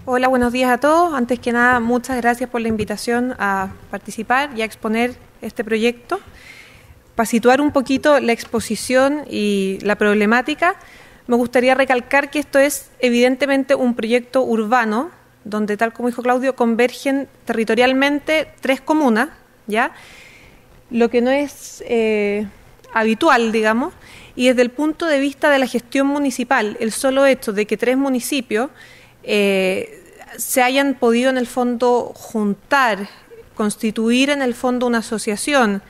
Hola, buenos días a todos. Antes que nada, muchas gracias por la invitación a participar y a exponer este proyecto. Para situar un poquito la exposición y la problemática, me gustaría recalcar que esto es evidentemente un proyecto urbano, donde, tal como dijo Claudio, convergen territorialmente 3 comunas, ¿ya? Lo que no es habitual, digamos, y desde el punto de vista de la gestión municipal, el solo hecho de que 3 municipios se hayan podido en el fondo juntar, constituir en el fondo una asociación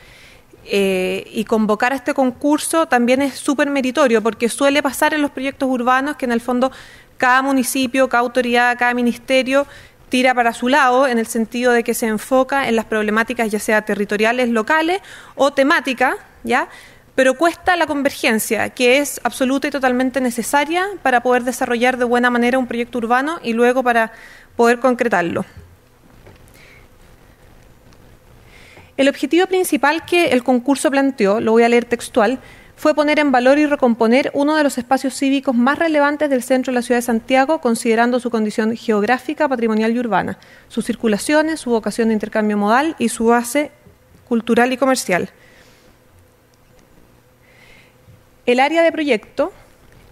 y convocar a este concurso también es súper meritorio, porque suele pasar en los proyectos urbanos que en el fondo cada municipio, cada autoridad, cada ministerio tira para su lado, en el sentido de que se enfoca en las problemáticas ya sea territoriales, locales o temáticas, ¿ya? Pero cuesta la convergencia, que es absoluta y totalmente necesaria para poder desarrollar de buena manera un proyecto urbano y luego para poder concretarlo. El objetivo principal que el concurso planteó, lo voy a leer textual, fue poner en valor y recomponer uno de los espacios cívicos más relevantes del centro de la ciudad de Santiago, considerando su condición geográfica, patrimonial y urbana, sus circulaciones, su vocación de intercambio modal y su base cultural y comercial. El área de proyecto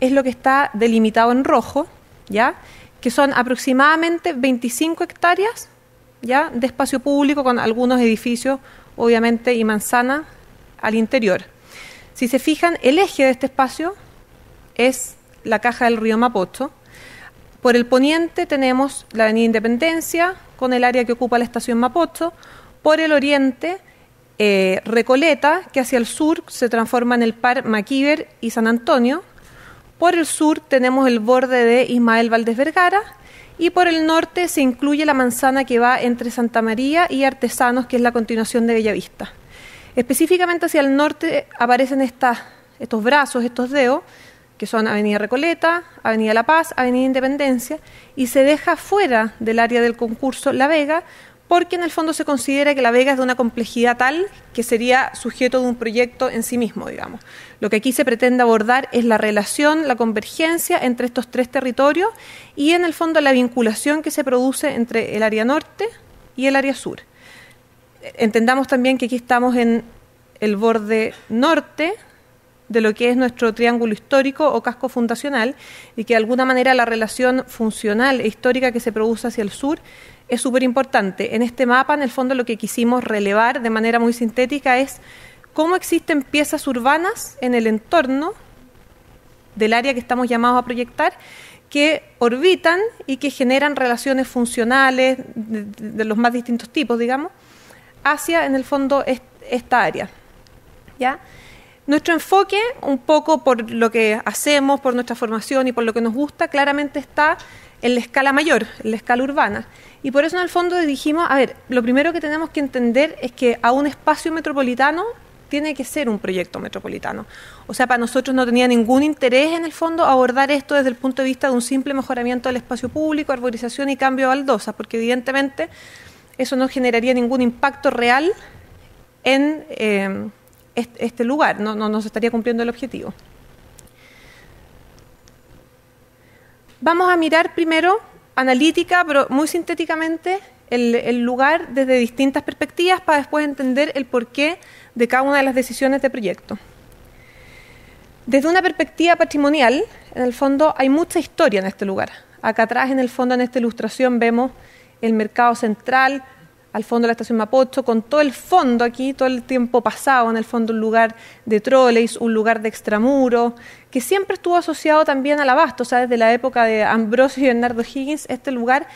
es lo que está delimitado en rojo, ¿ya? Que son aproximadamente 25 hectáreas, ¿ya? De espacio público con algunos edificios, obviamente, y manzanas al interior. Si se fijan, el eje de este espacio es la caja del río Mapocho. Por el poniente tenemos la avenida Independencia, con el área que ocupa la estación Mapocho. Por el oriente, Recoleta, que hacia el sur se transforma en el par Maquíver y San Antonio. Por el sur tenemos el borde de Ismael Valdés Vergara y por el norte se incluye la manzana que va entre Santa María y Artesanos, que es la continuación de Bellavista. Específicamente hacia el norte aparecen estos brazos, estos dedos, que son Avenida Recoleta, Avenida La Paz, Avenida Independencia, y se deja fuera del área del concurso La Vega, porque en el fondo se considera que La Vega es de una complejidad tal que sería sujeto de un proyecto en sí mismo, digamos. Lo que aquí se pretende abordar es la relación, la convergencia entre estos 3 territorios y en el fondo la vinculación que se produce entre el área norte y el área sur. Entendamos también que aquí estamos en el borde norte de lo que es nuestro triángulo histórico o casco fundacional y que de alguna manera la relación funcional e histórica que se produce hacia el sur es súper importante. En este mapa, en el fondo, lo que quisimos relevar de manera muy sintética es cómo existen piezas urbanas en el entorno del área que estamos llamados a proyectar que orbitan y que generan relaciones funcionales de los más distintos tipos, digamos, hacia, en el fondo, esta área, ¿ya? Nuestro enfoque, un poco por lo que hacemos, por nuestra formación y por lo que nos gusta, claramente está en la escala mayor, en la escala urbana. Y por eso, en el fondo, dijimos, a ver, lo primero que tenemos que entender es que a un espacio metropolitano tiene que ser un proyecto metropolitano. O sea, para nosotros no tenía ningún interés, en el fondo, abordar esto desde el punto de vista de un simple mejoramiento del espacio público, arborización y cambio de baldosas, porque evidentemente eso no generaría ningún impacto real en este lugar, no se estaría cumpliendo el objetivo. Vamos a mirar primero, analítica, pero muy sintéticamente, el lugar desde distintas perspectivas para después entender el porqué de cada una de las decisiones de proyecto. Desde una perspectiva patrimonial, en el fondo hay mucha historia en este lugar. Acá atrás, en el fondo, en esta ilustración, vemos el mercado central, al fondo de la estación Mapocho, con todo el fondo aquí, todo el tiempo pasado, en el fondo un lugar de troleys, un lugar de extramuro, que siempre estuvo asociado también al abasto. O sea, desde la época de Ambrosio y Bernardo Higgins, este lugar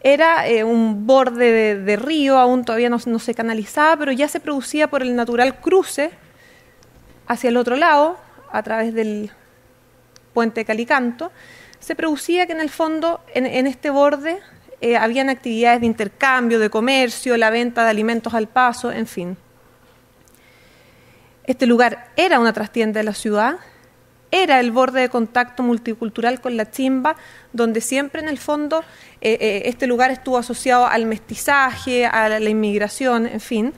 era un borde de río, aún todavía no se canalizaba, pero ya se producía por el natural cruce hacia el otro lado, a través del puente de Calicanto, se producía que en el fondo, en este borde, habían actividades de intercambio, de comercio, la venta de alimentos al paso, en fin. Este lugar era una trastienda de la ciudad, era el borde de contacto multicultural con la Chimba, donde siempre en el fondo este lugar estuvo asociado al mestizaje, a la inmigración, en fin.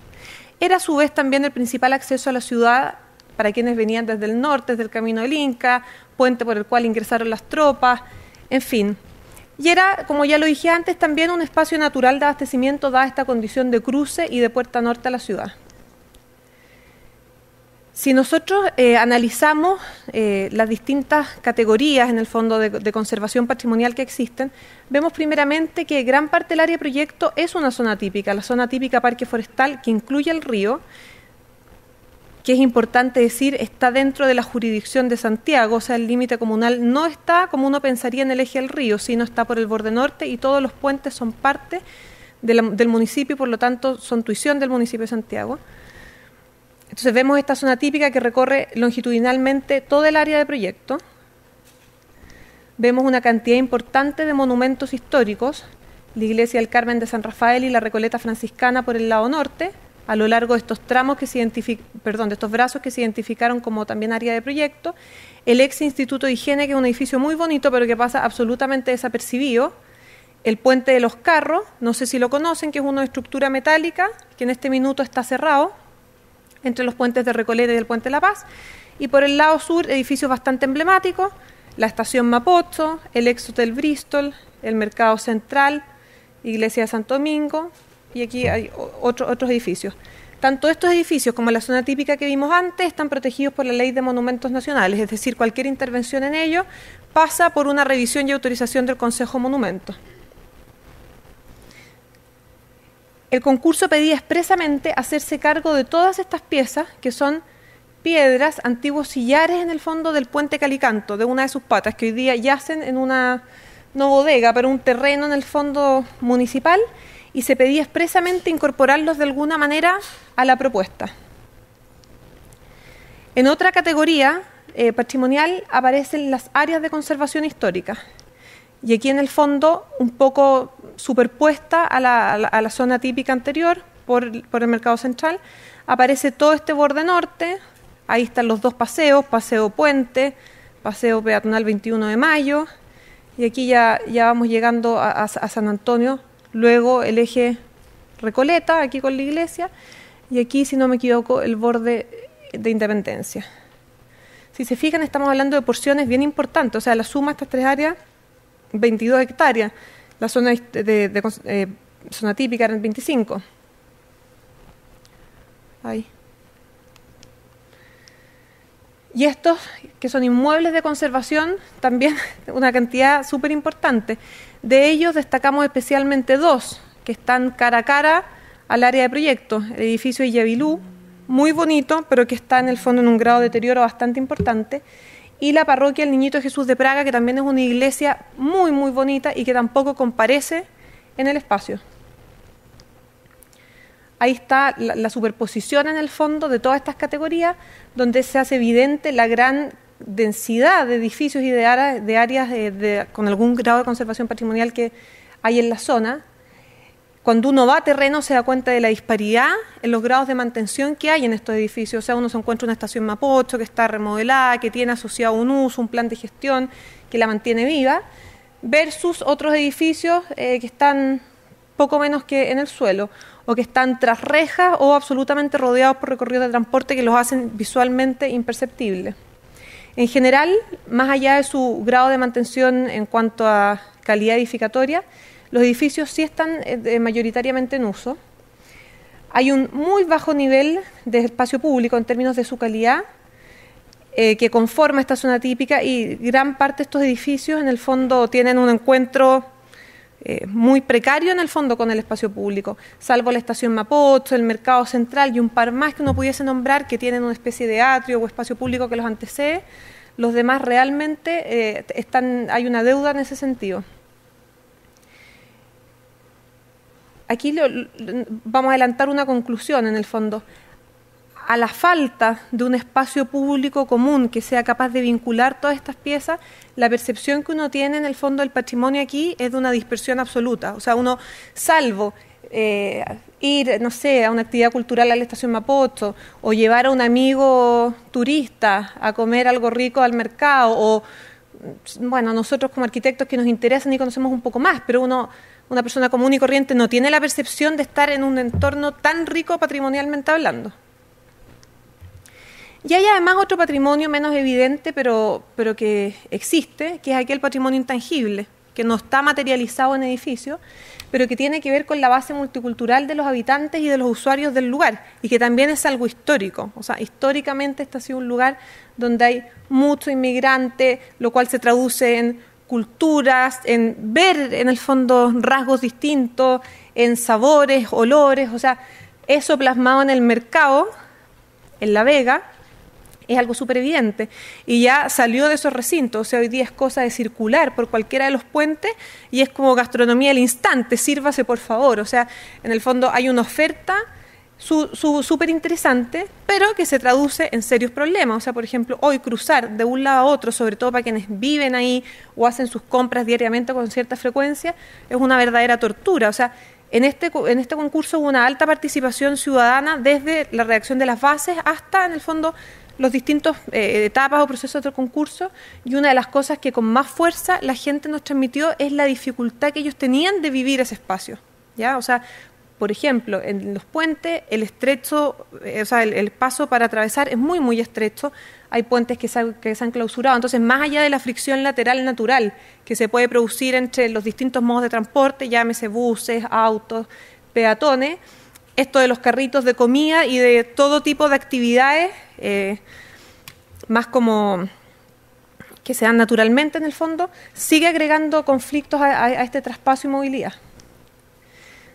Era a su vez también el principal acceso a la ciudad para quienes venían desde el norte, desde el Camino del Inca, puente por el cual ingresaron las tropas, en fin. Y era, como ya lo dije antes, también un espacio natural de abastecimiento dada esta condición de cruce y de puerta norte a la ciudad. Si nosotros analizamos las distintas categorías en el fondo de conservación patrimonial que existen, vemos primeramente que gran parte del área de proyecto es una zona típica, la zona típica parque forestal que incluye el río, que es importante decir, está dentro de la jurisdicción de Santiago, o sea, el límite comunal no está como uno pensaría en el eje del río, sino está por el borde norte y todos los puentes son parte del municipio y por lo tanto son tuición del municipio de Santiago. Entonces vemos esta zona típica que recorre longitudinalmente todo el área de proyecto. Vemos una cantidad importante de monumentos históricos, la iglesia del Carmen de San Rafael y la Recoleta franciscana por el lado norte, a lo largo de estos tramos de estos brazos que se identificaron como también área de proyecto, el ex Instituto de Higiene, que es un edificio muy bonito pero que pasa absolutamente desapercibido, el Puente de los Carros, no sé si lo conocen, que es una estructura metálica que en este minuto está cerrado, entre los puentes de Recoleta y el Puente de la Paz, y por el lado sur edificios bastante emblemáticos, la estación Mapocho, el ex Hotel Bristol, el Mercado Central, Iglesia de Santo Domingo, y aquí hay otros edificios. Tanto estos edificios como la zona típica que vimos antes están protegidos por la Ley de Monumentos Nacionales, es decir, cualquier intervención en ellos pasa por una revisión y autorización del Consejo de Monumentos. El concurso pedía expresamente hacerse cargo de todas estas piezas, que son piedras, antiguos sillares en el fondo del puente Calicanto, de una de sus patas, que hoy día yacen en una, no bodega, pero un terreno en el fondo municipal, y se pedía expresamente incorporarlos de alguna manera a la propuesta. En otra categoría patrimonial aparecen las áreas de conservación histórica. Y aquí en el fondo, un poco superpuesta a la zona típica anterior, por el Mercado Central, aparece todo este borde norte, ahí están los dos paseos, Paseo Puente, Paseo Peatonal 21 de Mayo, y aquí ya vamos llegando a San Antonio, luego el eje Recoleta, aquí con la iglesia, y aquí, si no me equivoco, el borde de Independencia. Si se fijan, estamos hablando de porciones bien importantes, o sea, la suma de estas tres áreas, 22 hectáreas, la zona zona típica eran 25. Ahí. Y estos, que son inmuebles de conservación, también una cantidad súper importante. De ellos destacamos especialmente dos, que están cara a cara al área de proyecto. El edificio de Yavilú, muy bonito, pero que está en el fondo en un grado de deterioro bastante importante. Y la parroquia del Niñito Jesús de Praga, que también es una iglesia muy, muy bonita y que tampoco comparece en el espacio. Ahí está la superposición en el fondo de todas estas categorías, donde se hace evidente la gran densidad de edificios y de áreas con algún grado de conservación patrimonial que hay en la zona. Cuando uno va a terreno se da cuenta de la disparidad en los grados de mantención que hay en estos edificios. O sea, uno se encuentra una estación Mapocho que está remodelada, que tiene asociado un uso, un plan de gestión que la mantiene viva, versus otros edificios que están poco menos que en el suelo, o que están tras rejas o absolutamente rodeados por recorridos de transporte que los hacen visualmente imperceptibles. En general, más allá de su grado de mantención en cuanto a calidad edificatoria, los edificios sí están mayoritariamente en uso. Hay un muy bajo nivel de espacio público en términos de su calidad que conforma esta zona típica, y gran parte de estos edificios en el fondo tienen un encuentro muy precario en el fondo con el espacio público, salvo la estación Mapocho, el Mercado Central y un par más que uno pudiese nombrar que tienen una especie de atrio o espacio público que los antecede. Los demás realmente hay una deuda en ese sentido. Aquí vamos a adelantar una conclusión en el fondo. A la falta de un espacio público común que sea capaz de vincular todas estas piezas, la percepción que uno tiene en el fondo del patrimonio aquí es de una dispersión absoluta. O sea, uno, salvo ir, no sé, a una actividad cultural a la estación Mapocho, o llevar a un amigo turista a comer algo rico al mercado, o, bueno, nosotros como arquitectos que nos interesan y conocemos un poco más, pero una persona común y corriente no tiene la percepción de estar en un entorno tan rico patrimonialmente hablando. Y hay además otro patrimonio menos evidente, pero que existe, que es aquel patrimonio intangible, que no está materializado en edificios, pero que tiene que ver con la base multicultural de los habitantes y de los usuarios del lugar, y que también es algo histórico. O sea, históricamente este ha sido un lugar donde hay mucho inmigrante, lo cual se traduce en culturas, en ver en el fondo rasgos distintos, en sabores, olores, o sea, eso plasmado en el mercado, en La Vega, es algo súper evidente, y ya salió de esos recintos. O sea, hoy día es cosa de circular por cualquiera de los puentes y es como gastronomía al instante, sírvase por favor. O sea, en el fondo hay una oferta súper interesante, pero que se traduce en serios problemas. O sea, por ejemplo, hoy cruzar de un lado a otro, sobre todo para quienes viven ahí o hacen sus compras diariamente con cierta frecuencia, es una verdadera tortura. O sea, en este concurso hubo una alta participación ciudadana desde la redacción de las bases hasta, en el fondo, los distintos etapas o procesos del concurso, y una de las cosas que con más fuerza la gente nos transmitió es la dificultad que ellos tenían de vivir ese espacio, ¿ya? O sea, por ejemplo, en los puentes el estrecho, el paso para atravesar es muy, muy estrecho. Hay puentes que se han clausurado. Entonces, más allá de la fricción lateral natural que se puede producir entre los distintos modos de transporte, llámese buses, autos, peatones, esto de los carritos de comida y de todo tipo de actividades, más como que se dan naturalmente en el fondo, sigue agregando conflictos a este traspaso y movilidad.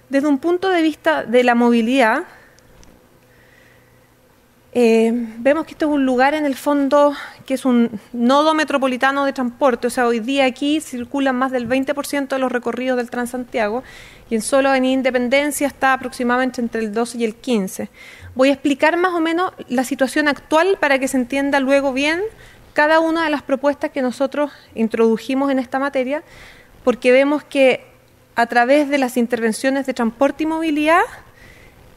Desde un punto de vista de la movilidad, vemos que esto es un lugar en el fondo que es un nodo metropolitano de transporte. O sea, hoy día aquí circulan más del 20% de los recorridos del Transantiago, y en solo Avenida Independencia está aproximadamente entre el 12 y el 15. Voy a explicar más o menos la situación actual para que se entienda luego bien cada una de las propuestas que nosotros introdujimos en esta materia, porque vemos que a través de las intervenciones de transporte y movilidad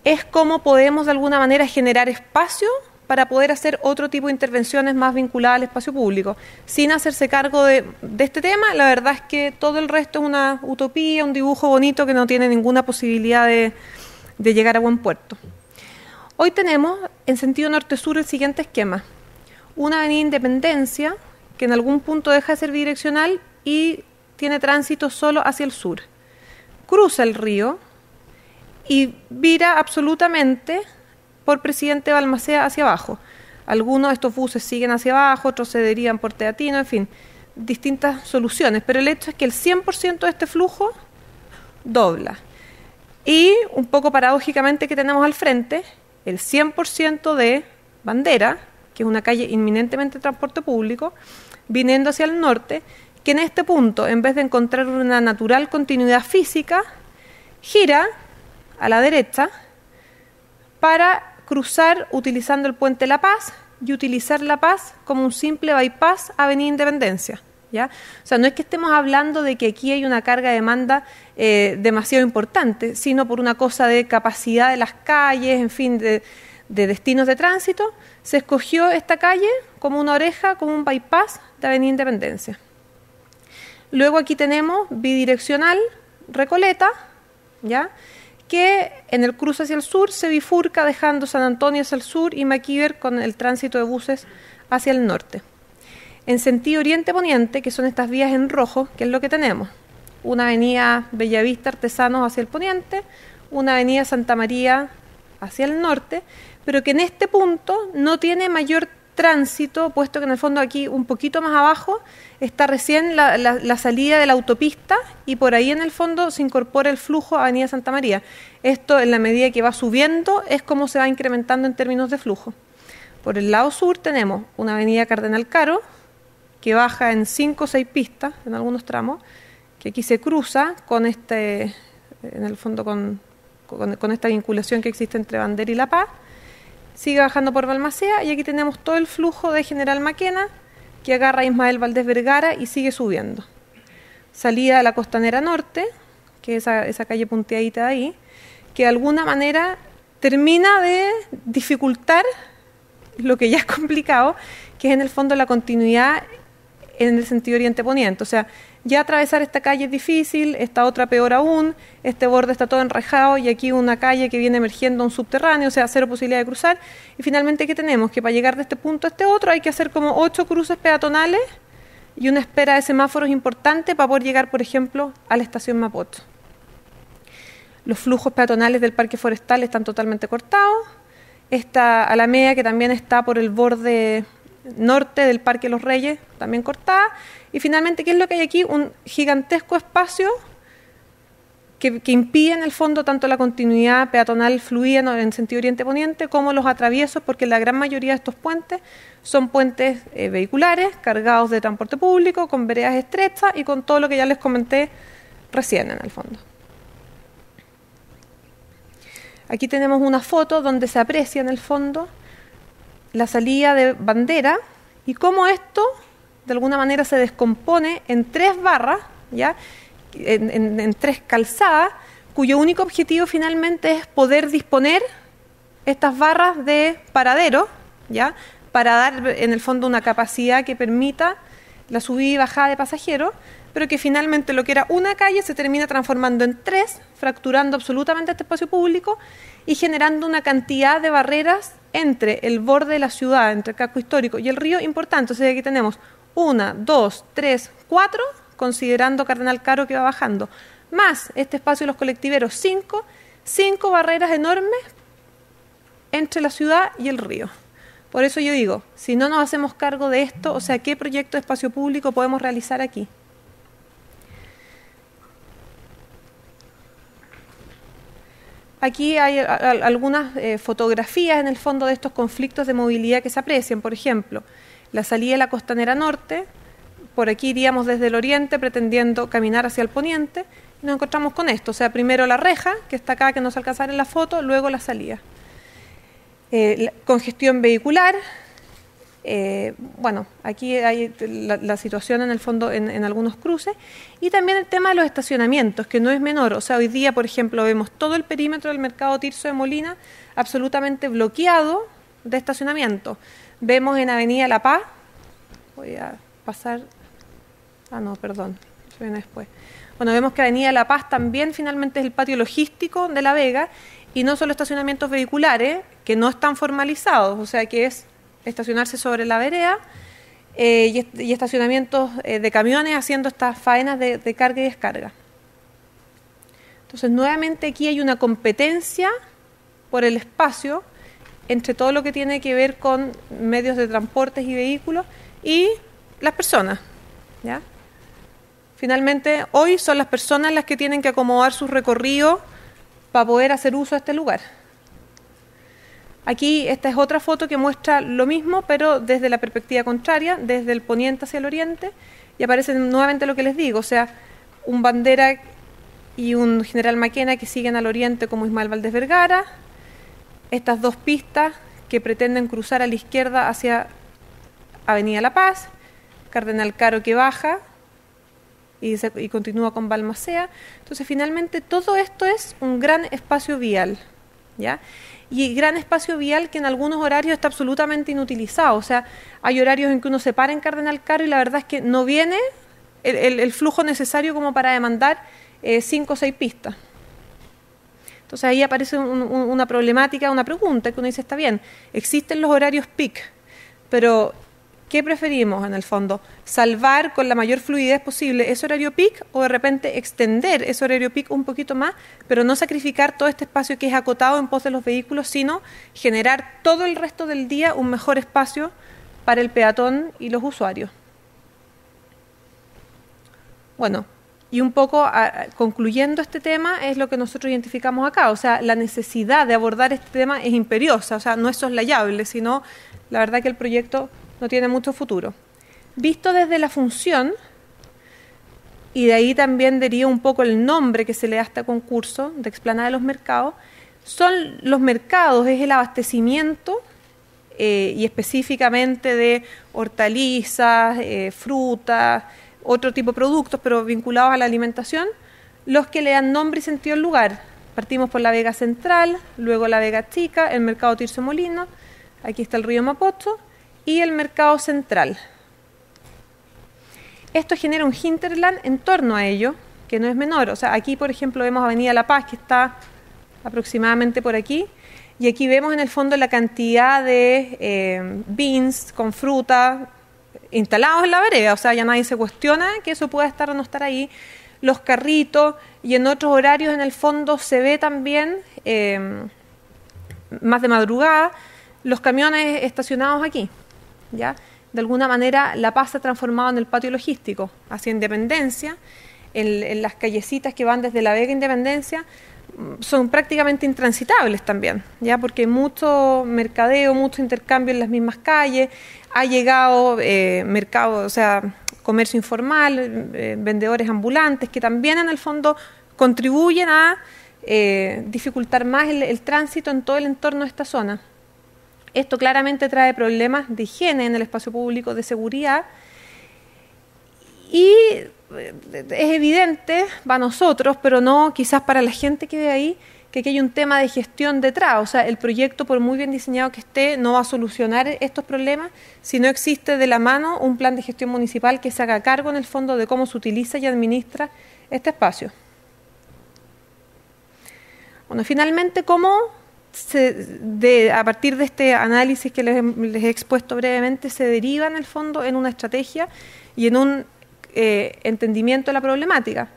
es como podemos de alguna manera generar espacio para poder hacer otro tipo de intervenciones más vinculadas al espacio público. Sin hacerse cargo de este tema, la verdad es que todo el resto es una utopía, un dibujo bonito que no tiene ninguna posibilidad de llegar a buen puerto. Hoy tenemos en sentido norte-sur el siguiente esquema: una avenida Independencia que en algún punto deja de ser bidireccional y tiene tránsito solo hacia el sur. Cruza el río y vira absolutamente por Presidente Balmaceda hacia abajo. Algunos de estos buses siguen hacia abajo, otros se derivan por Teatino, en fin, distintas soluciones, pero el hecho es que el 100% de este flujo dobla. Y un poco paradójicamente que tenemos al frente, el 100% de Bandera, que es una calle inminentemente de transporte público, viniendo hacia el norte, que en este punto, en vez de encontrar una natural continuidad física, gira a la derecha para cruzar utilizando el puente La Paz y utilizar La Paz como un simple bypass a Avenida Independencia, ¿ya? O sea, no es que estemos hablando de que aquí hay una carga de demanda demasiado importante, sino por una cosa de capacidad de las calles, en fin, de destinos de tránsito, se escogió esta calle como una oreja, como un bypass de Avenida Independencia. Luego aquí tenemos bidireccional Recoleta, ¿ya?, que en el cruce hacia el sur se bifurca dejando San Antonio hacia el sur y Maquiver con el tránsito de buses hacia el norte. En sentido oriente-poniente, que son estas vías en rojo, ¿qué es lo que tenemos? Una avenida Bellavista Artesanos hacia el poniente, una avenida Santa María hacia el norte, pero que en este punto no tiene mayor tránsito, puesto que en el fondo aquí un poquito más abajo está recién la salida de la autopista y por ahí en el fondo se incorpora el flujo a Avenida Santa María. Esto en la medida que va subiendo es como se va incrementando en términos de flujo. Por el lado sur tenemos una avenida Cardenal Caro que baja en 5 o 6 pistas en algunos tramos, que aquí se cruza con en el fondo con esta vinculación que existe entre Bandera y La Paz. Sigue bajando por Balmaceda y aquí tenemos todo el flujo de General Maquena que agarra a Ismael Valdés Vergara y sigue subiendo. Salida a la Costanera Norte, que es esa calle punteadita de ahí, que de alguna manera termina de dificultar lo que ya es complicado, que es en el fondo la continuidad en el sentido oriente-poniente. O sea, ya atravesar esta calle es difícil, esta otra peor aún, este borde está todo enrejado y aquí una calle que viene emergiendo un subterráneo, o sea, cero posibilidad de cruzar. Y finalmente, ¿qué tenemos? Que para llegar de este punto a este otro hay que hacer como 8 cruces peatonales y una espera de semáforos importante para poder llegar, por ejemplo, a la estación Mapocho. Los flujos peatonales del parque forestal están totalmente cortados. Esta alameda, que también está por el borde norte del Parque Los Reyes, también cortada. Y finalmente, ¿qué es lo que hay aquí? Un gigantesco espacio que impide en el fondo tanto la continuidad peatonal fluida en sentido oriente-poniente como los atraviesos, porque la gran mayoría de estos puentes son puentes vehiculares, cargados de transporte público, con veredas estrechas y con todo lo que ya les comenté recién en el fondo. Aquí tenemos una foto donde se aprecia en el fondo la salida de Bandera y cómo esto de alguna manera se descompone en 3 barras, ¿ya? En 3 calzadas, cuyo único objetivo finalmente es poder disponer estas barras de paradero, ¿ya? Para dar en el fondo una capacidad que permita la subida y bajada de pasajeros, pero que finalmente lo que era una calle se termina transformando en 3, fracturando absolutamente este espacio público y generando una cantidad de barreras entre el borde de la ciudad, entre el casco histórico y el río importante. O sea, aquí tenemos 1, 2, 3, 4, considerando Cardenal Caro que va bajando, más este espacio de los colectiveros, 5 barreras enormes entre la ciudad y el río. Por eso yo digo, si no nos hacemos cargo de esto, o sea, ¿qué proyecto de espacio público podemos realizar aquí? Aquí hay algunas fotografías en el fondo de estos conflictos de movilidad que se aprecian. Por ejemplo, la salida de la Costanera Norte, por aquí iríamos desde el oriente pretendiendo caminar hacia el poniente, y nos encontramos con esto. O sea, primero la reja, que está acá, que no se alcanza a ver en la foto, luego la salida. Congestión vehicular. Bueno, aquí hay la situación en el fondo en algunos cruces, y también el tema de los estacionamientos, que no es menor. O sea, hoy día, por ejemplo, vemos todo el perímetro del mercado Tirso de Molina absolutamente bloqueado de estacionamiento. Vemos en Avenida La Paz, voy a pasar, no, perdón, se viene después. Bueno, vemos que Avenida La Paz también finalmente es el patio logístico de La Vega, y no solo estacionamientos vehiculares, que no están formalizados, o sea, que es estacionarse sobre la vereda y estacionamientos de camiones haciendo estas faenas de carga y descarga. Entonces, nuevamente aquí hay una competencia por el espacio entre todo lo que tiene que ver con medios de transportes y vehículos y las personas, ¿ya? Finalmente, hoy son las personas las que tienen que acomodar sus recorridos para poder hacer uso de este lugar. Aquí esta es otra foto que muestra lo mismo, pero desde la perspectiva contraria, desde el poniente hacia el oriente, y aparece nuevamente lo que les digo, o sea, un Bandera y un General Maquena que siguen al oriente como Ismael Valdés Vergara, estas 2 pistas que pretenden cruzar a la izquierda hacia Avenida La Paz, Cardenal Caro que baja y continúa con Balmaceda. Entonces, finalmente, todo esto es un gran espacio vial, ¿ya? Y gran espacio vial que en algunos horarios está absolutamente inutilizado. O sea, hay horarios en que uno se para en Cardenal Caro y la verdad es que no viene el flujo necesario como para demandar 5 o 6 pistas. Entonces ahí aparece una problemática, una pregunta que uno dice, está bien, existen los horarios peak, pero ¿qué preferimos en el fondo? ¿Salvar con la mayor fluidez posible ese horario peak o de repente extender ese horario peak un poquito más, pero no sacrificar todo este espacio que es acotado en pos de los vehículos, sino generar todo el resto del día un mejor espacio para el peatón y los usuarios? Bueno, y un poco concluyendo este tema es lo que nosotros identificamos acá, o sea, la necesidad de abordar este tema es imperiosa, o sea, no es soslayable, sino la verdad que el proyecto no tiene mucho futuro. Visto desde la función, y de ahí también deriva un poco el nombre que se le da a este concurso de explanada de los mercados, son los mercados, es el abastecimiento y específicamente de hortalizas, frutas, otro tipo de productos, pero vinculados a la alimentación, los que le dan nombre y sentido al lugar. Partimos por la Vega Central, luego la Vega Chica, el mercado Tirso Molino, aquí está el río Mapocho, y el mercado central. Esto genera un hinterland en torno a ello, que no es menor. O sea, aquí, por ejemplo, vemos Avenida La Paz, que está aproximadamente por aquí, y aquí vemos en el fondo la cantidad de beans con fruta, instalados en la vereda, o sea, ya nadie se cuestiona que eso pueda estar o no estar ahí. Los carritos, y en otros horarios en el fondo se ve también, más de madrugada, los camiones estacionados aquí, ¿ya? De alguna manera La Paz se ha transformado en el patio logístico hacia Independencia, en las callecitas que van desde La Vega a Independencia, son prácticamente intransitables también, ¿ya? Porque hay mucho mercadeo, mucho intercambio en las mismas calles, ha llegado mercado, o sea, comercio informal, vendedores ambulantes, que también en el fondo contribuyen a dificultar más el tránsito en todo el entorno de esta zona. Esto claramente trae problemas de higiene en el espacio público, de seguridad, y es evidente para nosotros, pero no quizás para la gente que ve ahí, que aquí hay un tema de gestión detrás. O sea, el proyecto, por muy bien diseñado que esté, no va a solucionar estos problemas si no existe de la mano un plan de gestión municipal que se haga cargo en el fondo de cómo se utiliza y administra este espacio. Bueno, finalmente, ¿cómo a partir de este análisis que les he expuesto brevemente, se deriva en el fondo en una estrategia y en un entendimiento de la problemática?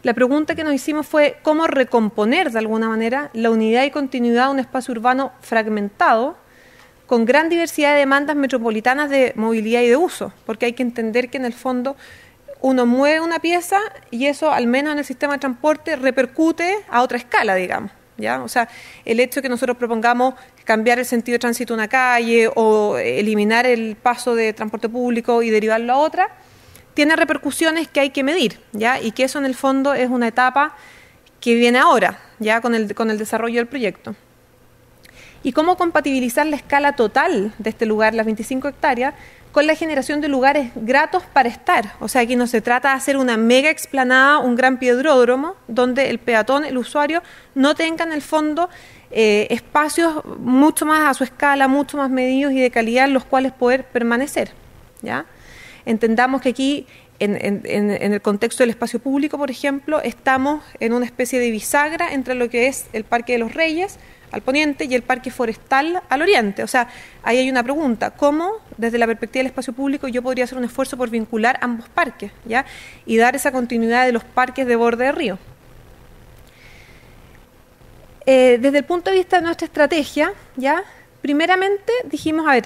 La pregunta que nos hicimos fue cómo recomponer de alguna manera la unidad y continuidad de un espacio urbano fragmentado con gran diversidad de demandas metropolitanas de movilidad y de uso, porque hay que entender que en el fondo uno mueve una pieza y eso, al menos en el sistema de transporte, repercute a otra escala, digamos, ¿ya? O sea, el hecho de que nosotros propongamos cambiar el sentido de tránsito de una calle o eliminar el paso de transporte público y derivarlo a otra, tiene repercusiones que hay que medir, ¿ya? Y que eso en el fondo es una etapa que viene ahora, ya con el desarrollo del proyecto. Y cómo compatibilizar la escala total de este lugar, las 25 hectáreas, con la generación de lugares gratos para estar. O sea, aquí no se trata de hacer una mega explanada, un gran piedródromo, donde el peatón, el usuario, no tenga en el fondo espacios mucho más a su escala, mucho más medidos y de calidad en los cuales poder permanecer, ¿ya? Entendamos que aquí, en el contexto del espacio público, por ejemplo, estamos en una especie de bisagra entre lo que es el Parque de los Reyes al poniente y el Parque Forestal al oriente. O sea, ahí hay una pregunta: ¿cómo, desde la perspectiva del espacio público, yo podría hacer un esfuerzo por vincular ambos parques, ¿ya? Y dar esa continuidad de los parques de borde de río? Desde el punto de vista de nuestra estrategia, ¿ya? Primeramente dijimos, a ver,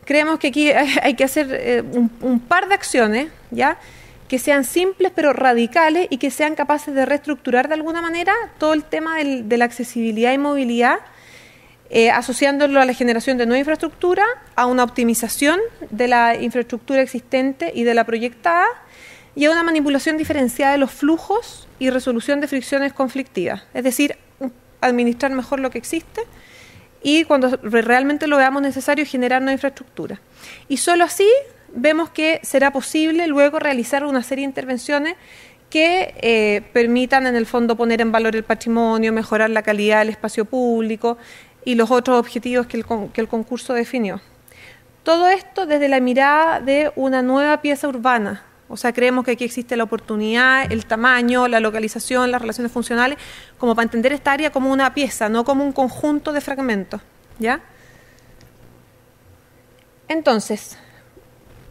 creemos que aquí hay que hacer un par de acciones, ¿ya? Que sean simples pero radicales y que sean capaces de reestructurar de alguna manera todo el tema de la accesibilidad y movilidad, asociándolo a la generación de nueva infraestructura, a una optimización de la infraestructura existente y de la proyectada, y a una manipulación diferenciada de los flujos y resolución de fricciones conflictivas. Es decir, administrar mejor lo que existe y cuando realmente lo veamos necesario generar nueva infraestructura. Y solo así vemos que será posible luego realizar una serie de intervenciones que permitan en el fondo poner en valor el patrimonio, mejorar la calidad del espacio público y los otros objetivos que el concurso definió. Todo esto desde la mirada de una nueva pieza urbana. O sea, creemos que aquí existe la oportunidad, el tamaño, la localización, las relaciones funcionales, como para entender esta área como una pieza, no como un conjunto de fragmentos, ¿ya? Entonces,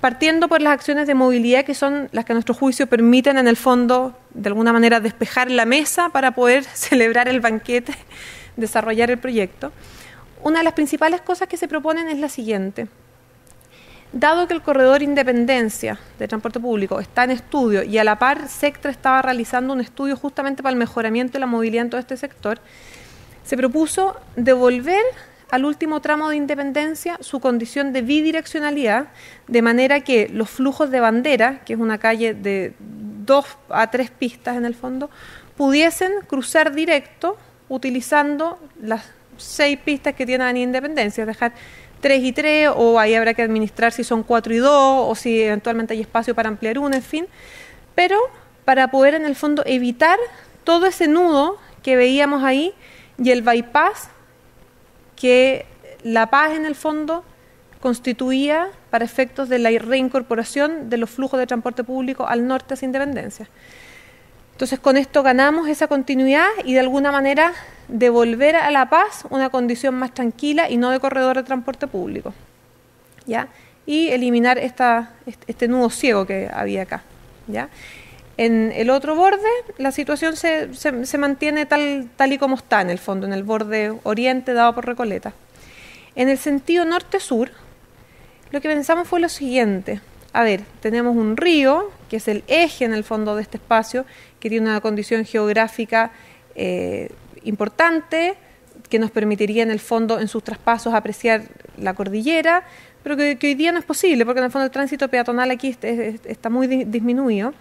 partiendo por las acciones de movilidad que son las que a nuestro juicio permiten en el fondo, de alguna manera, despejar la mesa para poder celebrar el banquete, desarrollar el proyecto, una de las principales cosas que se proponen es la siguiente. Dado que el corredor Independencia de transporte público está en estudio y a la par Sectra estaba realizando un estudio justamente para el mejoramiento de la movilidad en todo este sector, se propuso devolver al último tramo de Independencia su condición de bidireccionalidad, de manera que los flujos de Bandera, que es una calle de 2 a 3 pistas en el fondo, pudiesen cruzar directo utilizando las 6 pistas que tiene Avenida Independencia, dejar 3 y 3, o ahí habrá que administrar si son 4 y 2, o si eventualmente hay espacio para ampliar una, en fin. Pero para poder en el fondo evitar todo ese nudo que veíamos ahí y el bypass que La Paz en el fondo constituía para efectos de la reincorporación de los flujos de transporte público al norte hacia Independencia. Entonces, con esto ganamos esa continuidad y de alguna manera devolver a La Paz una condición más tranquila y no de corredor de transporte público, ¿ya? y eliminar este nudo ciego que había acá, ¿ya? En el otro borde, la situación se mantiene tal y como está, en el fondo, en el borde oriente dado por Recoleta. En el sentido norte-sur, lo que pensamos fue lo siguiente. A ver, tenemos un río, que es el eje en el fondo de este espacio, que tiene una condición geográfica importante, que nos permitiría en el fondo, en sus traspasos, apreciar la cordillera, pero que hoy día no es posible, porque en el fondo el tránsito peatonal aquí está muy disminuido.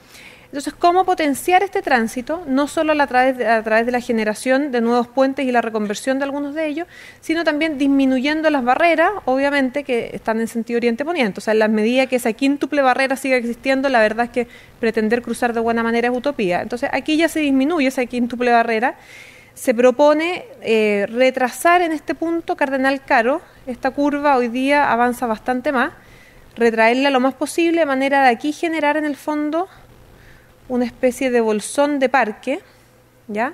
Entonces, ¿cómo potenciar este tránsito? No solo a través de la generación de nuevos puentes y la reconversión de algunos de ellos, sino también disminuyendo las barreras, obviamente, que están en sentido oriente-poniente. O sea, en la medida que esa quíntuple barrera siga existiendo, la verdad es que pretender cruzar de buena manera es utopía. Entonces, aquí ya se disminuye esa quíntuple barrera. Se propone retrasar en este punto Cardenal Caro. Esta curva hoy día avanza bastante más, retraerla lo más posible, de manera de aquí generar en el fondo una especie de bolsón de parque, ¿ya?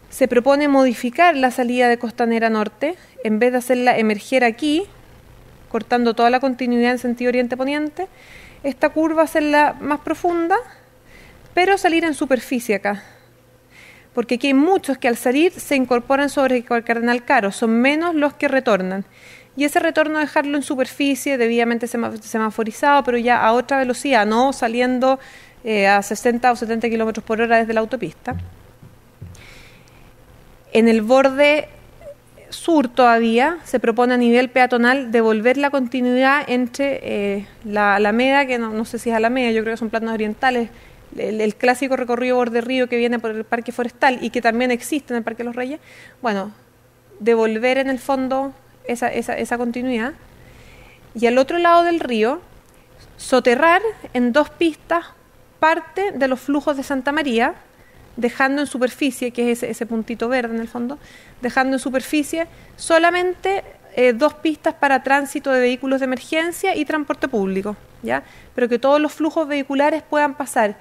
Se propone modificar la salida de Costanera Norte, en vez de hacerla emerger aquí, cortando toda la continuidad en sentido oriente-poniente, esta curva hacerla más profunda, pero salir en superficie acá. Porque aquí hay muchos que al salir se incorporan sobre el Cardenal Caro, son menos los que retornan. Y ese retorno dejarlo en superficie, debidamente semaforizado, pero ya a otra velocidad, no saliendo a 60 o 70 kilómetros por hora desde la autopista. En el borde sur todavía se propone a nivel peatonal devolver la continuidad entre la Alameda, que no sé si es Alameda, yo creo que son planos orientales, el clásico recorrido borde río que viene por el Parque Forestal y que también existe en el Parque de los Reyes. Bueno, devolver en el fondo esa continuidad. Y al otro lado del río, soterrar en 2 pistas parte de los flujos de Santa María, dejando en superficie, que es ese puntito verde en el fondo, dejando en superficie solamente 2 pistas para tránsito de vehículos de emergencia y transporte público, ¿ya? Pero que todos los flujos vehiculares puedan pasar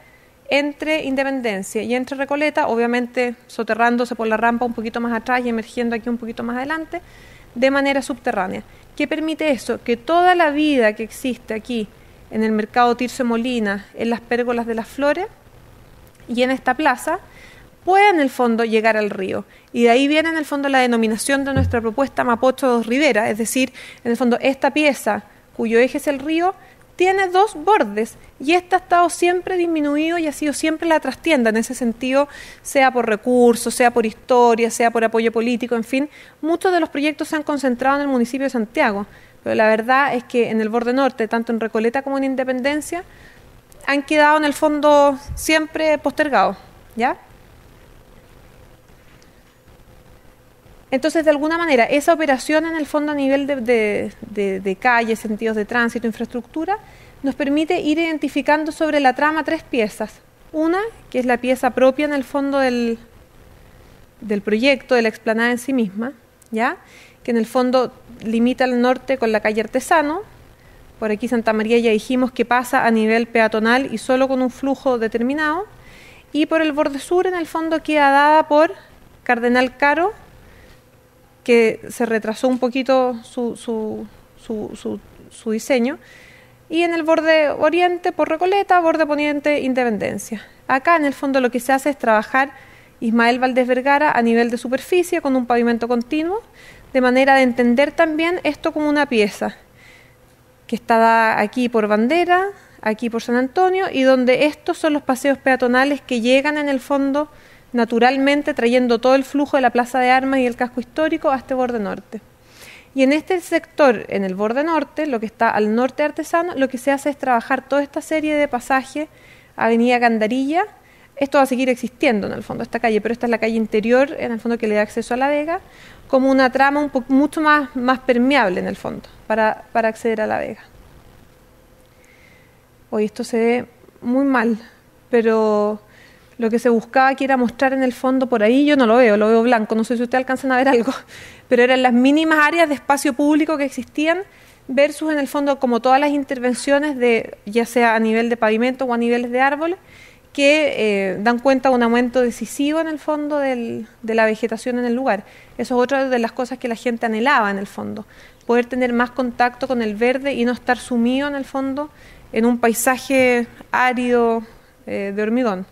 entre Independencia y entre Recoleta, obviamente soterrándose por la rampa un poquito más atrás y emergiendo aquí un poquito más adelante, de manera subterránea. ¿Qué permite eso? Que toda la vida que existe aquí, en el mercado Tirso Molina, en las pérgolas de las flores y en esta plaza, pueda en el fondo llegar al río. Y de ahí viene en el fondo la denominación de nuestra propuesta Mapocho dos Rivera, es decir, en el fondo esta pieza, cuyo eje es el río, tiene 2 bordes y esta ha estado siempre disminuido y ha sido siempre la trastienda en ese sentido, sea por recursos, sea por historia, sea por apoyo político, en fin, muchos de los proyectos se han concentrado en el municipio de Santiago. Pero la verdad es que en el borde norte, tanto en Recoleta como en Independencia, han quedado en el fondo siempre postergados, ¿ya? Entonces, de alguna manera, esa operación en el fondo a nivel de calles, sentidos de tránsito, infraestructura, nos permite ir identificando sobre la trama 3 piezas. Una, que es la pieza propia en el fondo del proyecto, de la explanada en sí misma, ¿ya? Que en el fondo limita al norte con la calle Artesano. Por aquí Santa María ya dijimos que pasa a nivel peatonal y solo con un flujo determinado. Y por el borde sur, en el fondo, queda dada por Cardenal Caro, que se retrasó un poquito su diseño. Y en el borde oriente, por Recoleta, borde poniente, Independencia. Acá, en el fondo, lo que se hace es trabajar Ismael Valdés Vergara a nivel de superficie con un pavimento continuo, de manera de entender también esto como una pieza que está dada aquí por Bandera, aquí por San Antonio, y donde estos son los paseos peatonales que llegan en el fondo naturalmente trayendo todo el flujo de la Plaza de Armas y el casco histórico a este borde norte. Y en este sector, en el borde norte, lo que está al norte de Artesano, lo que se hace es trabajar toda esta serie de pasajes, Avenida Gandarilla. Esto va a seguir existiendo en el fondo, esta calle, pero esta es la calle interior, en el fondo, que le da acceso a La Vega, como una trama mucho más permeable en el fondo, para acceder a La Vega. Hoy esto se ve muy mal, pero lo que se buscaba aquí era mostrar en el fondo, por ahí yo no lo veo blanco, no sé si ustedes alcanzan a ver algo, pero eran las mínimas áreas de espacio público que existían, versus en el fondo como todas las intervenciones, ya sea a nivel de pavimento o a niveles de árboles, que dan cuenta de un aumento decisivo en el fondo de la vegetación en el lugar. Eso es otra de las cosas que la gente anhelaba en el fondo. poder tener más contacto con el verde y no estar sumido en el fondo en un paisaje árido de hormigón.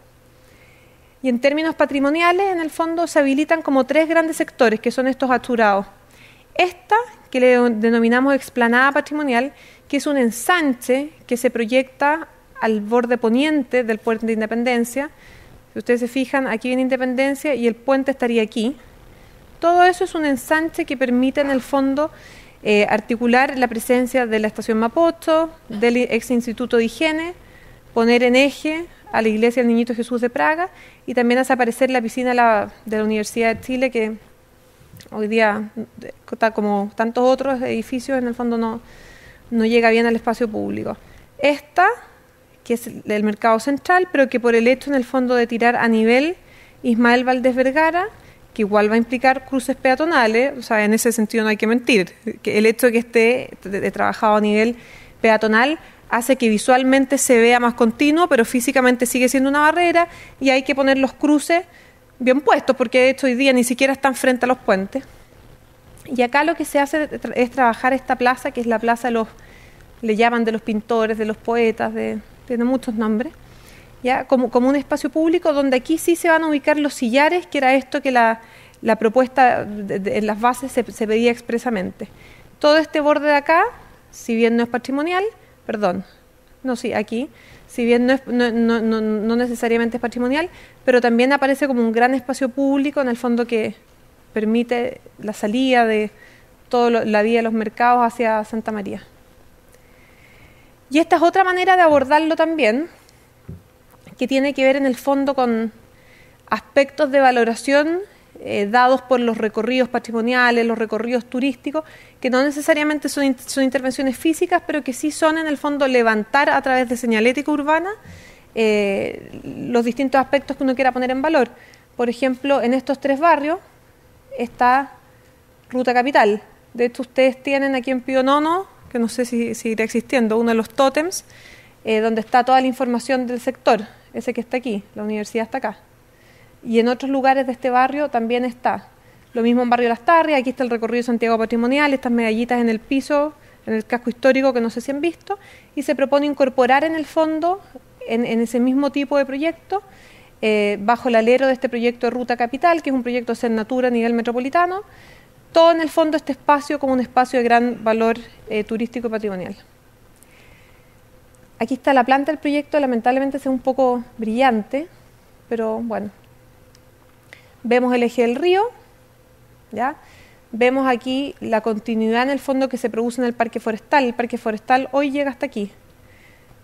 Y en términos patrimoniales, en el fondo, se habilitan como 3 grandes sectores, que son estos achurados. Esta, que le denominamos explanada patrimonial, que es un ensanche que se proyecta al borde poniente del puente de Independencia. Si ustedes se fijan, aquí viene Independencia y el puente estaría aquí. Todo eso es un ensanche que permite, en el fondo, articular la presencia de la estación Mapocho, del ex Instituto de Higiene, poner en eje a la Iglesia del Niñito Jesús de Praga y también hace aparecer la piscina de la Universidad de Chile, que hoy día, como tantos otros edificios, en el fondo no llega bien al espacio público. Esta, que es el Mercado Central, pero que por el hecho, en el fondo, de tirar a nivel Ismael Valdés Vergara, que igual va a implicar cruces peatonales, o sea, en ese sentido no hay que mentir, que el hecho de que esté trabajado a nivel peatonal hace que visualmente se vea más continuo, pero físicamente sigue siendo una barrera y hay que poner los cruces bien puestos, porque de hecho hoy día ni siquiera están frente a los puentes. Y acá lo que se hace es trabajar esta plaza, que es la plaza le llaman de los pintores, de los poetas, tiene muchos nombres, ¿ya? Como un espacio público donde aquí sí se van a ubicar los sillares, que era esto que la propuesta en las bases se pedía expresamente. Todo este borde de acá, si bien no es patrimonial, aquí, si bien no necesariamente es patrimonial, pero también aparece como un gran espacio público, en el fondo, que permite la salida de toda la vía de los mercados hacia Santa María. Y esta es otra manera de abordarlo también, que tiene que ver en el fondo con aspectos de valoración dados por los recorridos patrimoniales, los recorridos turísticos, que no necesariamente son intervenciones físicas, pero que sí son, en el fondo, levantar a través de señalética urbana los distintos aspectos que uno quiera poner en valor. Por ejemplo, en estos 3 barrios está Ruta Capital. De hecho, ustedes tienen aquí en Pío Nono, que no sé si seguirá existiendo, uno de los tótems, donde está toda la información del sector, ese que está aquí, la universidad está acá. Y en otros lugares de este barrio también está. Lo mismo en Barrio Las Tarrias, aquí está el recorrido de Santiago Patrimonial, estas medallitas en el piso, en el casco histórico, que no sé si han visto, y se propone incorporar, en el fondo, en ese mismo tipo de proyecto, bajo el alero de este proyecto de Ruta Capital, que es un proyecto de Cernatura a nivel metropolitano, todo, en el fondo, este espacio como un espacio de gran valor turístico y patrimonial. Aquí está la planta del proyecto, lamentablemente es un poco brillante, pero bueno. Vemos el eje del río, ¿ya? Vemos aquí la continuidad, en el fondo, que se produce en el parque forestal. El parque forestal hoy llega hasta aquí.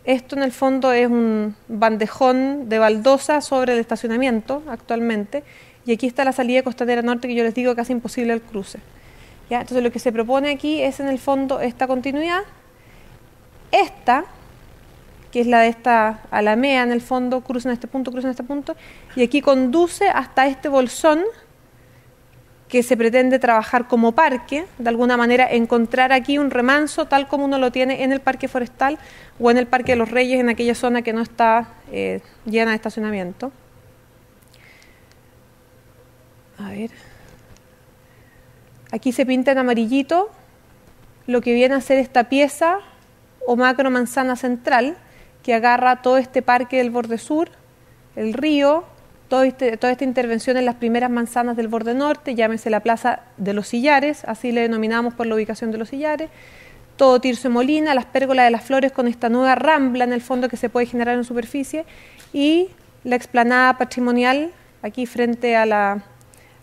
Esto, en el fondo, es un bandejón de baldosa sobre el estacionamiento actualmente, y aquí está la salida costanera norte, que yo les digo que hace imposible el cruce, ¿ya? Entonces lo que se propone aquí es, en el fondo, esta continuidad. Esta, que es la de esta alameda, en el fondo, cruza en este punto, y aquí conduce hasta este bolsón que se pretende trabajar como parque, de alguna manera encontrar aquí un remanso tal como uno lo tiene en el parque forestal o en el Parque de los Reyes, en aquella zona que no está llena de estacionamiento. A ver. Aquí se pinta en amarillito lo que viene a ser esta pieza o macro manzana central que agarra todo este parque del borde sur, el río, toda esta intervención en las primeras manzanas del borde norte, llámese la Plaza de los Sillares, así le denominamos por la ubicación de los Sillares, todo Tirso y Molina, las pérgolas de las flores con esta nueva rambla, en el fondo, que se puede generar en superficie, y la explanada patrimonial aquí frente a la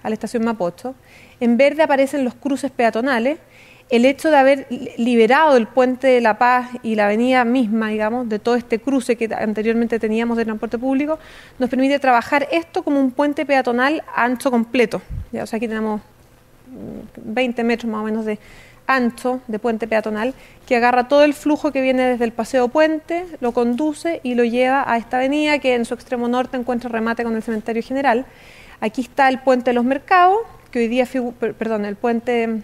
estación Mapocho. En verde aparecen los cruces peatonales. El hecho de haber liberado el puente de La Paz y la avenida misma, digamos, de todo este cruce que anteriormente teníamos de transporte público, nos permite trabajar esto como un puente peatonal ancho completo. ¿Ya? O sea, aquí tenemos 20 metros más o menos de ancho de puente peatonal que agarra todo el flujo que viene desde el Paseo Puente, lo conduce y lo lleva a esta avenida que en su extremo norte encuentra remate con el Cementerio General. Aquí está el puente de los Mercados, que hoy día el puente...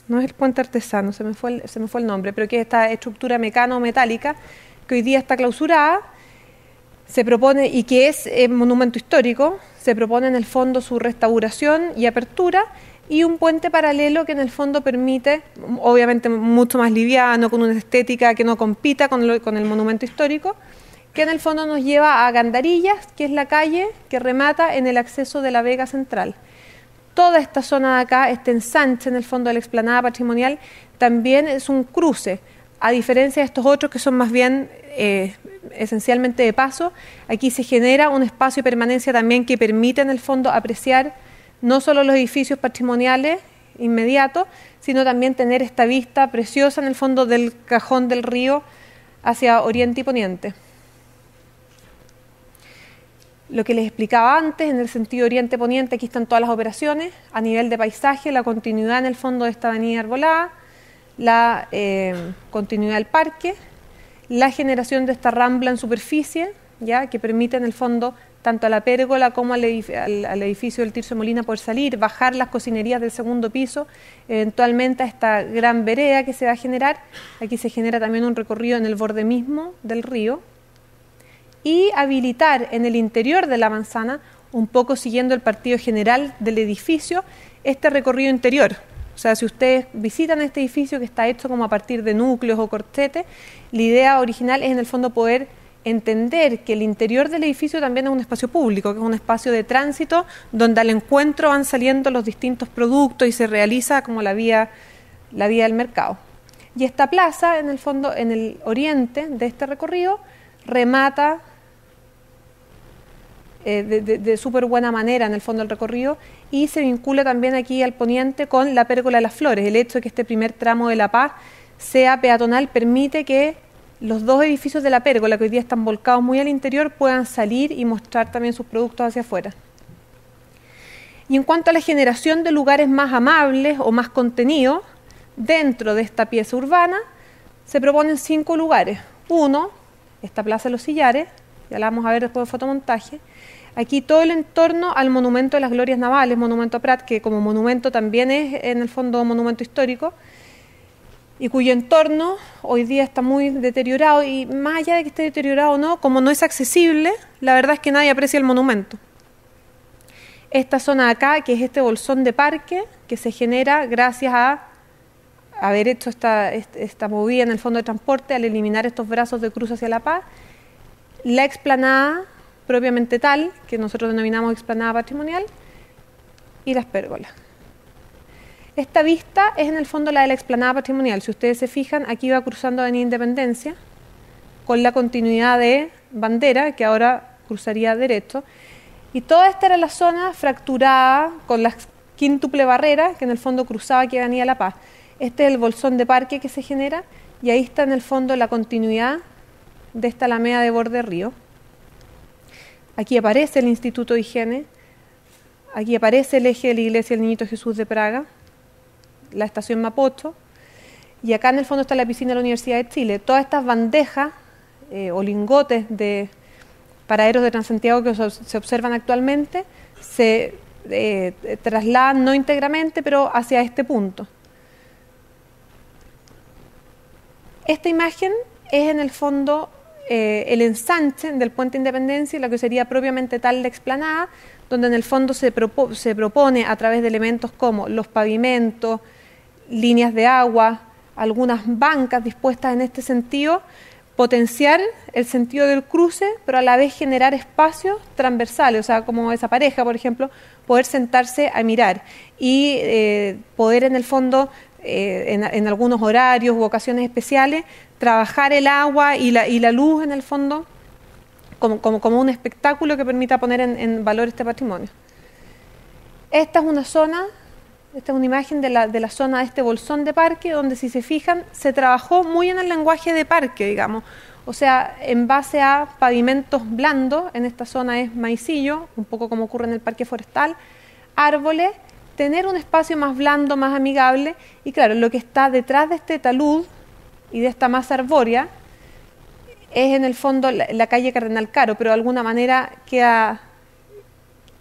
no es el puente artesano, se me fue el nombre, pero que es esta estructura mecano-metálica que hoy día está clausurada, se propone, y que es monumento histórico, se propone en el fondo su restauración y apertura. y un puente paralelo que en el fondo permite, obviamente mucho más liviano, con una estética que no compita con el monumento histórico, que en el fondo nos lleva a Gandarillas, que es la calle que remata en el acceso de la Vega Central. Toda esta zona de acá, este ensanche en el fondo de la explanada patrimonial, también es un cruce, a diferencia de estos otros que son más bien esencialmente de paso. Aquí se genera un espacio de permanencia también que permite en el fondo apreciar no solo los edificios patrimoniales inmediatos, sino también tener esta vista preciosa en el fondo del cajón del río hacia oriente y poniente. Lo que les explicaba antes, en el sentido oriente-poniente, aquí están todas las operaciones, a nivel de paisaje, la continuidad en el fondo de esta avenida arbolada, la continuidad del parque, la generación de esta rambla en superficie, ¿ya?, que permite en el fondo tanto a la pérgola como al edificio del Tirso de Molina poder salir, bajar las cocinerías del segundo piso, eventualmente a esta gran vereda que se va a generar. Aquí se genera también un recorrido en el borde mismo del río, y habilitar en el interior de la manzana, un poco siguiendo el partido general del edificio, este recorrido interior. O sea, si ustedes visitan este edificio que está hecho como a partir de núcleos o corchetes, la idea original es en el fondo poder entender que el interior del edificio también es un espacio público, que es un espacio de tránsito donde al encuentro van saliendo los distintos productos y se realiza como la vía del mercado. Y esta plaza, en el fondo, en el oriente de este recorrido, remata de súper buena manera en el fondo del recorrido, y se vincula también aquí al poniente con la Pérgola de las Flores. El hecho de que este primer tramo de La Paz sea peatonal permite que los dos edificios de la Pérgola, que hoy día están volcados muy al interior, puedan salir y mostrar también sus productos hacia afuera. Y en cuanto a la generación de lugares más amables o más contenidos dentro de esta pieza urbana, se proponen 5 lugares. Uno, esta Plaza de los Sillares, ya la vamos a ver después de fotomontaje. Aquí todo el entorno al Monumento de las Glorias Navales, Monumento a Prat, que como monumento también es en el fondo un monumento histórico, y cuyo entorno hoy día está muy deteriorado, y más allá de que esté deteriorado o no, como no es accesible, la verdad es que nadie aprecia el monumento. Esta zona de acá, que es este bolsón de parque, que se genera gracias a haber hecho esta movida en el fondo de transporte, al eliminar estos brazos de cruz hacia La Paz, la explanada propiamente tal, que nosotros denominamos explanada patrimonial, y las pérgolas. Esta vista es en el fondo la de la explanada patrimonial. Si ustedes se fijan, aquí va cruzando Avenida Independencia, con la continuidad de Bandera, que ahora cruzaría derecho, y toda esta era la zona fracturada con la quíntuple barrera, que en el fondo cruzaba aquí Avenida La Paz. Este es el bolsón de parque que se genera, y ahí está en el fondo la continuidad de esta alameda de borde río. Aquí aparece el Instituto de Higiene, aquí aparece el eje de la Iglesia del Niñito Jesús de Praga, la estación Mapocho, y acá en el fondo está la piscina de la Universidad de Chile. Todas estas bandejas o lingotes de paraderos de Transantiago que se observan actualmente se trasladan no íntegramente, pero hacia este punto. Esta imagen es en el fondo el ensanche del Puente Independencia, lo que sería propiamente tal la explanada, donde en el fondo se propone a través de elementos como los pavimentos, líneas de agua, algunas bancas dispuestas en este sentido, potenciar el sentido del cruce, pero a la vez generar espacios transversales, o sea, como esa pareja, por ejemplo, poder sentarse a mirar y poder en el fondo, en algunos horarios u ocasiones especiales, trabajar el agua y la luz en el fondo como un espectáculo que permita poner en valor este patrimonio. Esta es una zona, esta es una imagen de la zona de este bolsón de parque, donde si se fijan se trabajó muy en el lenguaje de parque, digamos, o sea, en base a pavimentos blandos. En esta zona es maicillo, un poco como ocurre en el parque forestal, árboles, tener un espacio más blando, más amigable, y claro, lo que está detrás de este talud y de esta masa arbórea es en el fondo la calle Cardenal Caro, pero de alguna manera queda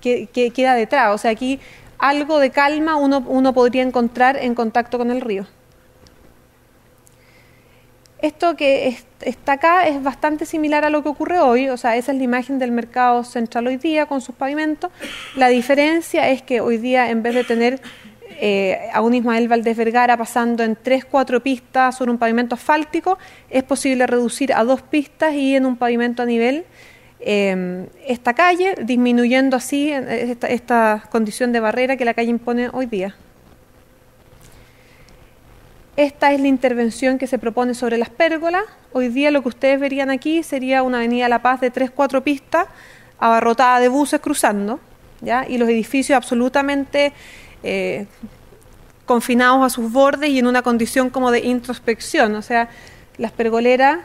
detrás. O sea, aquí algo de calma uno podría encontrar en contacto con el río. Esto que está acá es bastante similar a lo que ocurre hoy, o sea, esa es la imagen del mercado central hoy día con sus pavimentos. La diferencia es que hoy día, en vez de tener a un Ismael Valdés Vergara pasando en 3-4 pistas sobre un pavimento asfáltico, es posible reducir a 2 pistas y en un pavimento a nivel esta calle, disminuyendo así esta condición de barrera que la calle impone hoy día. Esta es la intervención que se propone sobre las pérgolas. Hoy día lo que ustedes verían aquí sería una avenida La Paz de 3-4 pistas, abarrotada de buses cruzando, ¿ya? Y los edificios absolutamente confinados a sus bordes y en una condición como de introspección, o sea, las pergoleras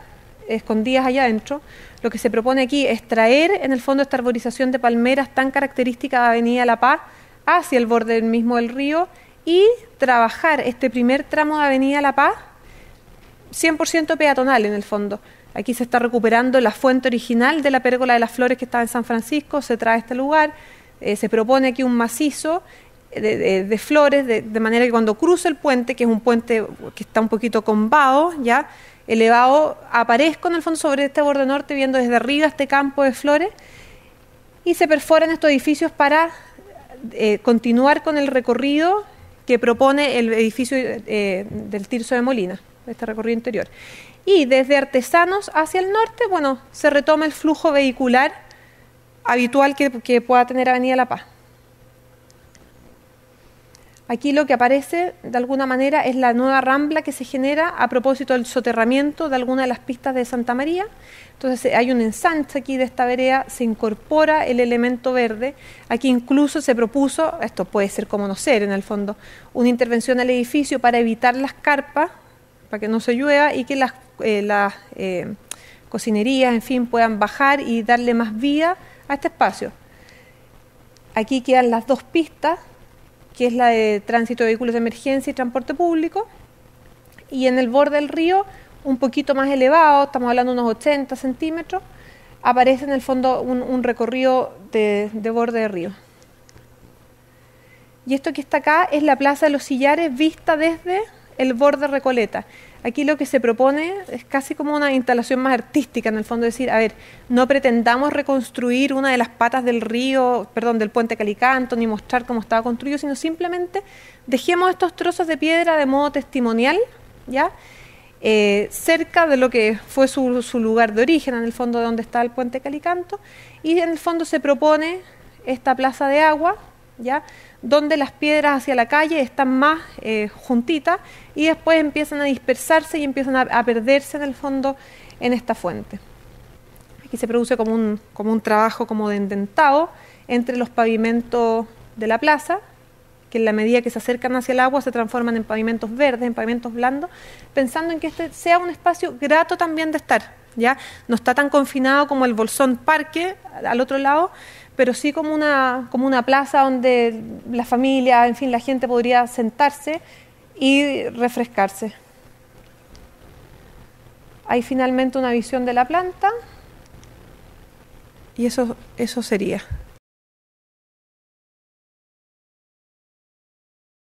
escondidas allá adentro. Lo que se propone aquí es traer en el fondo esta arborización de palmeras tan característica de Avenida La Paz hacia el borde mismo del río y trabajar este primer tramo de Avenida La Paz 100% peatonal en el fondo. Aquí se está recuperando la fuente original de la pérgola de las flores que estaba en San Francisco, se trae a este lugar, se propone aquí un macizo de flores, de manera que cuando cruce el puente, que es un puente que está un poquito combado, ya elevado, aparezco en el fondo sobre este borde norte, viendo desde arriba este campo de flores, y se perforan estos edificios para continuar con el recorrido que propone el edificio del Tirso de Molina, este recorrido interior. Y desde Artesanos hacia el norte, bueno, se retoma el flujo vehicular habitual que pueda tener Avenida La Paz. Aquí lo que aparece de alguna manera es la nueva rambla que se genera a propósito del soterramiento de alguna de las pistas de Santa María. Entonces hay un ensanche aquí de esta vereda, se incorpora el elemento verde. Aquí incluso se propuso, esto puede ser como no ser en el fondo, una intervención al edificio para evitar las carpas, para que no se llueva y que las cocinerías, en fin, puedan bajar y darle más vía a este espacio. Aquí quedan las 2 pistas, que es la de tránsito de vehículos de emergencia y transporte público, y en el borde del río, un poquito más elevado, estamos hablando de unos 80 centímetros, aparece en el fondo un recorrido de borde de río. Y esto que está acá es la Plaza de los Sillares vista desde el borde Recoleta. Aquí lo que se propone es casi como una instalación más artística, en el fondo, decir, a ver, no pretendamos reconstruir una de las patas del río, perdón, del puente Calicanto, ni mostrar cómo estaba construido, sino simplemente dejemos estos trozos de piedra de modo testimonial, ¿ya? Cerca de lo que fue su lugar de origen, en el fondo de donde está el puente Calicanto, y en el fondo se propone esta plaza de agua, ¿ya? Donde las piedras hacia la calle están más juntitas y después empiezan a dispersarse y empiezan a perderse en el fondo en esta fuente. Aquí se produce como un trabajo como de endentado entre los pavimentos de la plaza, que en la medida que se acercan hacia el agua se transforman en pavimentos verdes, en pavimentos blandos, pensando en que este sea un espacio grato también de estar, ¿ya? No está tan confinado como el Bolsón Parque al otro lado, pero sí como una plaza donde la familia, en fin, la gente podría sentarse y refrescarse. Hay finalmente una visión de la planta y eso sería.